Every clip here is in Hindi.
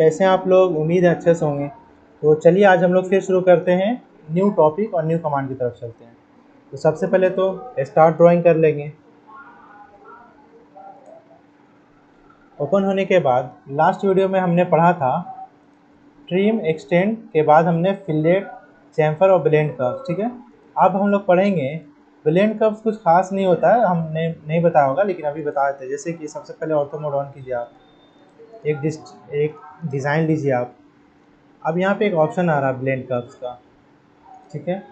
कैसे हैं आप लोग? उम्मीद है अच्छे से होंगे। तो चलिए आज हम लोग फिर शुरू करते हैं न्यू टॉपिक और न्यू कमांड की तरफ चलते हैं। तो सबसे पहले तो स्टार्ट ड्राइंग कर लेंगे। ओपन होने के बाद लास्ट वीडियो में हमने पढ़ा था ट्रिम एक्सटेंड के बाद हमने फिलेट चैम्फर और ब्लेंड कर्व्स, ठीक है। अब हम लोग पढ़ेंगे ब्लेंड कर्व्स। कुछ खास नहीं होता है, हमने नहीं बताया होगा लेकिन अभी बता देते हैं। जैसे कि सबसे पहले ऑर्थो मोड ऑन कीजिए आप, एक डिज़ाइन लीजिए आप। अब यहाँ पे एक ऑप्शन आ रहा है ब्लेंड कर्व्स का, ठीक है।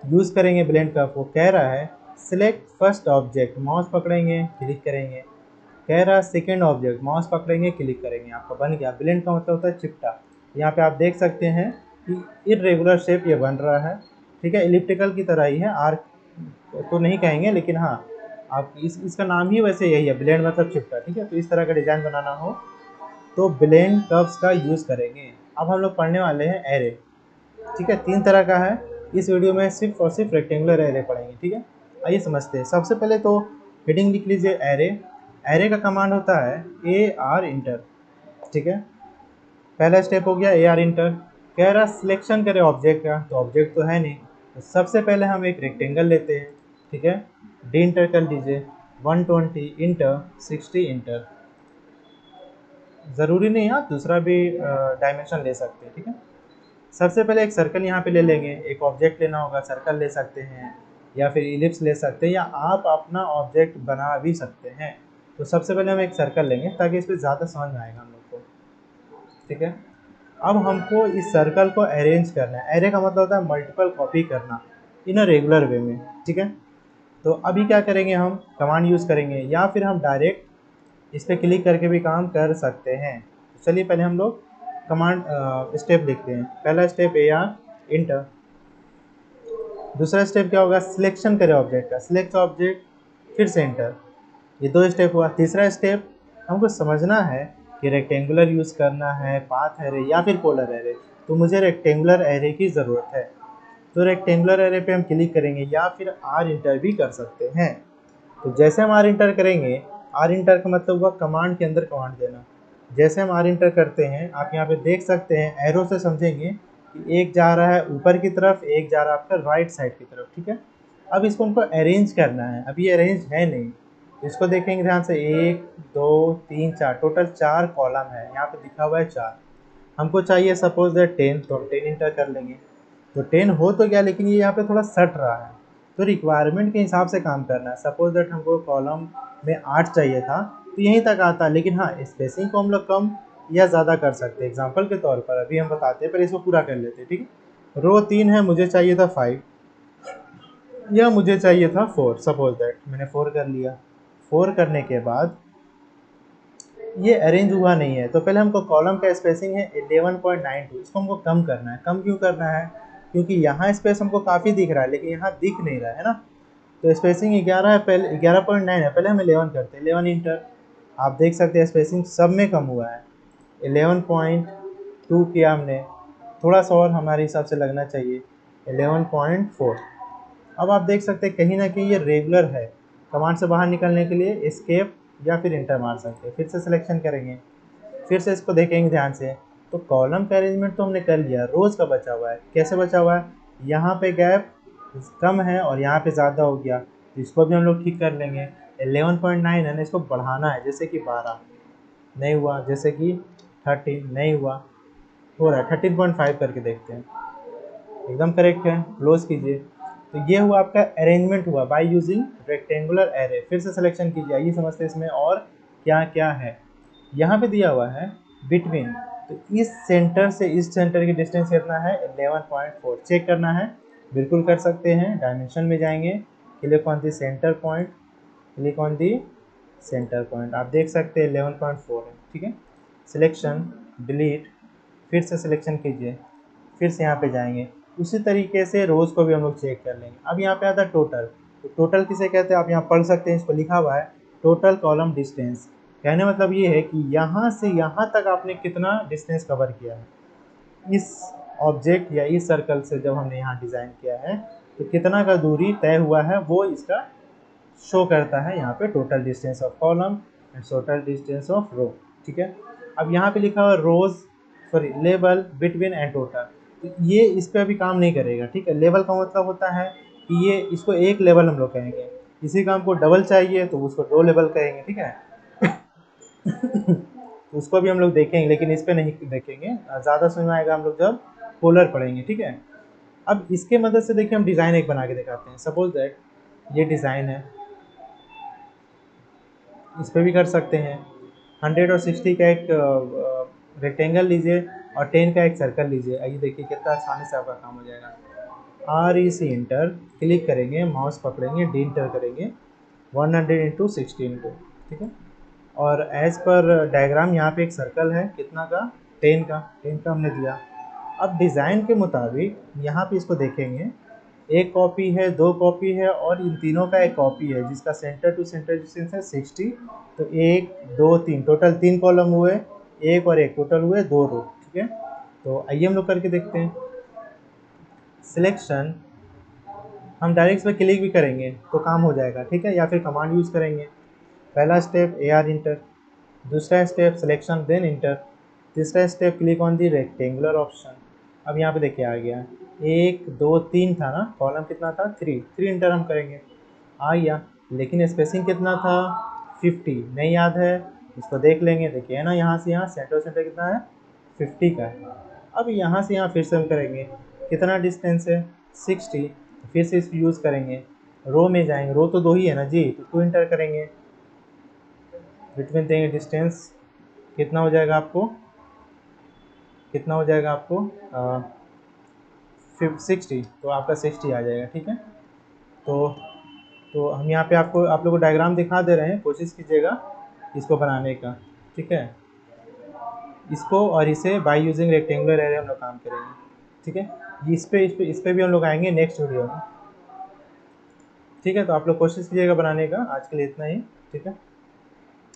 यूज़ करेंगे ब्लेंड कर्व को। कह रहा है सिलेक्ट फर्स्ट ऑब्जेक्ट, माउस पकड़ेंगे क्लिक करेंगे। कह रहा है सेकेंड ऑब्जेक्ट, माउस पकड़ेंगे क्लिक करेंगे। आपका बन गया। ब्लेंड का मतलब होता है चिपटा। यहाँ पे आप देख सकते हैं कि इर्रेगुलर शेप ये बन रहा है, ठीक है। इलिप्टिकल की तरह ही है, आर्क तो नहीं कहेंगे लेकिन हाँ आप इसका नाम ही वैसे यही है, ब्लेंड मतलब चिपटा, ठीक है। तो इस तरह का डिज़ाइन बनाना हो तो ब्लेंड कर्व्स का यूज़ करेंगे। अब हम लोग पढ़ने वाले हैं एरे, ठीक है। 3 तरह का है। इस वीडियो में सिर्फ और सिर्फ रेक्टेंगुलर एरे पढ़ेंगे, ठीक है। आइए समझते हैं। सबसे पहले तो हेडिंग लिख लीजिए एरे। एरे का कमांड होता है AR इंटर, ठीक है। पहला स्टेप हो गया AR इंटर। कह रहा सिलेक्शन करें ऑब्जेक्ट का, तो ऑब्जेक्ट तो है नहीं। तो सबसे पहले हम एक रेक्टेंगल लेते हैं, ठीक है। डी इंटर कर लीजिए। 120 इंटर 60 इंटर। ज़रूरी नहीं है, आप दूसरा भी डायमेंशन ले सकते हैं, ठीक है। सबसे पहले एक सर्कल यहाँ पे ले लेंगे। एक ऑब्जेक्ट लेना होगा, सर्कल ले सकते हैं या फिर इलिप्स ले सकते हैं, या आप अपना ऑब्जेक्ट बना भी सकते हैं। तो सबसे पहले हम एक सर्कल लेंगे ताकि इस पर ज़्यादा समझ में आएगा हम लोग को, ठीक है। अब हमको इस सर्कल को अरेंज करना है। एरे का मतलब होता है मल्टीपल कॉपी करना इन अ रेगुलर वे में, ठीक है। तो अभी क्या करेंगे, हम कमांड यूज़ करेंगे या फिर हम डायरेक्ट इस पर क्लिक करके भी काम कर सकते हैं। तो चलिए पहले हम लोग कमांड स्टेप लिखते हैं। पहला स्टेप AR इंटर। दूसरा स्टेप क्या होगा, सिलेक्शन करें ऑब्जेक्ट का, सिलेक्ट ऑब्जेक्ट फिर से इंटर। ये 2 स्टेप हुआ। तीसरा स्टेप हमको समझना है कि रेक्टेंगुलर यूज़ करना है, पाथ एरे या फिर पोलर एरे। तो मुझे रेक्टेंगुलर एरे की ज़रूरत है, तो रेक्टेंगुलर एरे पे हम क्लिक करेंगे या फिर R इंटर भी कर सकते हैं। तो जैसे हम R इंटर करेंगे, R इंटर का मतलब हुआ कमांड के अंदर कमांड देना। जैसे हम R इंटर करते हैं, आप यहाँ पे देख सकते हैं एरो से समझेंगे कि एक जा रहा है ऊपर की तरफ, एक जा रहा है आपका राइट साइड की तरफ, ठीक है। अब इसको हमको अरेंज करना है। अभी ये अरेंज है नहीं, इसको देखेंगे ध्यान से। 1 2 3 4, टोटल 4 कॉलम है। यहाँ पे लिखा हुआ है 4। हमको चाहिए सपोज दैट 10, तो हम 10 इंटर कर लेंगे। तो 10 हो तो गया, लेकिन ये यहाँ पे थोड़ा सट रहा है, तो रिक्वायरमेंट के हिसाब से काम करना है। सपोज दैट हमको कॉलम में 8 चाहिए था, तो यहीं तक आता है। लेकिन हाँ, स्पेसिंग को हम लोग कम या ज़्यादा कर सकते हैं। एग्जाम्पल के तौर पर अभी हम बताते हैं, पर इसको पूरा कर लेते हैं, ठीक है। रो 3 है, मुझे चाहिए था 5 या मुझे चाहिए था 4। सपोज दैट मैंने 4 कर लिया। 4 करने के बाद ये अरेंज हुआ नहीं है, तो पहले हमको कॉलम का स्पेसिंग है 11.92, इसको हमको कम करना है। कम क्यों करना है, क्योंकि यहाँ स्पेस हमको काफ़ी दिख रहा है लेकिन यहाँ दिख नहीं रहा है ना। तो स्पेसिंग 11 है, पहले 11.9 है, पहले हम 11 करते हैं। 11 इंटर। आप देख सकते हैं स्पेसिंग सब में कम हुआ है। 11.2 किया हमने, थोड़ा सा और हमारे हिसाब से लगना चाहिए 11.4। अब आप देख सकते हैं कहीं ना कहीं ये रेगुलर है। कमांड से बाहर निकलने के लिए एस्केप या फिर इंटर मार सकते हैं। फिर से सिलेक्शन करेंगे, फिर से इसको देखेंगे ध्यान से। तो कॉलम का अरेंजमेंट तो हमने कर लिया, रोज का बचा हुआ है। कैसे बचा हुआ है, यहाँ पे गैप कम है और यहाँ पे ज़्यादा हो गया, तो इसको भी हम लोग ठीक कर लेंगे। 11.9 है ना, इसको बढ़ाना है। जैसे कि 12 नहीं हुआ, जैसे कि 13 नहीं हुआ, हो रहा है 13.5 करके देखते हैं। एकदम करेक्ट है, क्लोज कीजिए। तो ये हुआ आपका अरेंजमेंट हुआ बाय यूजिंग रेक्टेंगुलर एरे। फिर से सिलेक्शन कीजिए। आइए समझते हैं इसमें और क्या क्या है। यहाँ पे दिया हुआ है बिटवीन, तो इस सेंटर से इस सेंटर की डिस्टेंस कितना है, 11.4। चेक करना है, बिल्कुल कर सकते हैं। डायमेंशन में जाएंगे, click on the centre point, click on the centre point. आप देख सकते हैं 11.4 है, ठीक है। सिलेक्शन, डिलीट, फिर से सिलेक्शन कीजिए, फिर से यहाँ पे जाएंगे। उसी तरीके से रोज़ को भी हम लोग चेक कर लेंगे। अब यहाँ पे आता है टोटल। तो टोटल किसे कहते हैं, आप यहाँ पढ़ सकते हैं, इस पर लिखा हुआ है टोटल कॉलम डिस्टेंस। कहने मतलब ये है कि यहाँ से यहाँ तक आपने कितना डिस्टेंस कवर किया है इस ऑब्जेक्ट या इस सर्कल से। जब हमने यहाँ डिज़ाइन किया है तो कितना का दूरी तय हुआ है वो इसका शो करता है यहाँ पे, total distance of column and total distance of row, ठीक है। अब यहाँ पे लिखा हुआ rows, sorry label between and total, तो ये इस पे अभी काम नहीं करेगा, ठीक है। लेवल का मतलब होता है कि ये इसको एक लेवल हम लोग कहेंगे, इसी का हमको डबल चाहिए तो उसको दो लेवल कहेंगे, ठीक है। तो उसको भी हम लोग देखेंगे, लेकिन इस पे नहीं देखेंगे, ज़्यादा समझ में आएगा हम लोग जब पोलर पढ़ेंगे, ठीक है। अब इसके मदद से देखिए हम डिज़ाइन एक बना के दिखाते हैं। सपोज दैट ये डिज़ाइन है, इस पे भी कर सकते हैं। 100 और 60 का एक रेक्टेंगल लीजिए और 10 का एक सर्कल लीजिए। आइए देखिए कितना आसानी से आपका काम हो जाएगा। REC इंटर क्लिक करेंगे, माउस पकड़ेंगे, डी इंटर करेंगे, 100 इंटू 60 इंटू, ठीक है। और एज पर डायग्राम यहाँ पे एक सर्कल है, कितना का, 10 का हमने दिया। अब डिज़ाइन के मुताबिक यहाँ पे इसको देखेंगे, एक कॉपी है, दो कॉपी है और इन तीनों का एक कॉपी है जिसका सेंटर टू सेंटर डिस्टेंस है 60। तो 1 2 3 टोटल 3 कॉलम हुए, एक और एक टोटल हुए 2 रो, ठीक है। तो आइए हम लोग करके देखते हैं। सिलेक्शन, हम डायरेक्ट इस पर क्लिक भी करेंगे तो काम हो जाएगा, ठीक है, या फिर कमांड यूज़ करेंगे। पहला स्टेप AR इंटर, दूसरा स्टेप सिलेक्शन देन इंटर, तीसरा step click on the rectangular option. अब यहाँ पे देखिए आ गया, 1 2 3 था ना, कॉलम कितना था, 3 इंटर हम करेंगे, आ गया। लेकिन स्पेसिंग कितना था, 50 नहीं याद है, इसको देख लेंगे, देखिए है ना, यहाँ से यहाँ सेंटर सेंटर कितना है, 50 का है। अब यहाँ से यहाँ फिर से हम करेंगे, कितना डिस्टेंस है, 60, फिर से इसको यूज़ करेंगे, रो में जाएंगे, रो तो दो ही है ना जी, तो 2 इंटर करेंगे, बिटवीन देंगे डिस्टेंस, कितना हो जाएगा आपको, कितना हो जाएगा आपको 60, तो आपका 60 आ जाएगा, ठीक है। तो हम यहाँ पे आपको आप लोगों को डायग्राम दिखा दे रहे हैं, कोशिश कीजिएगा इसको बनाने का, ठीक है। इसको और इसे बाय यूजिंग रेक्टेंगुलर एरे हम लोग काम करेंगे, ठीक है। इस पे भी हम लोग आएंगे नेक्स्ट वीडियो में, ठीक है। तो आप लोग कोशिश कीजिएगा बनाने का, आज के लिए इतना ही, ठीक है।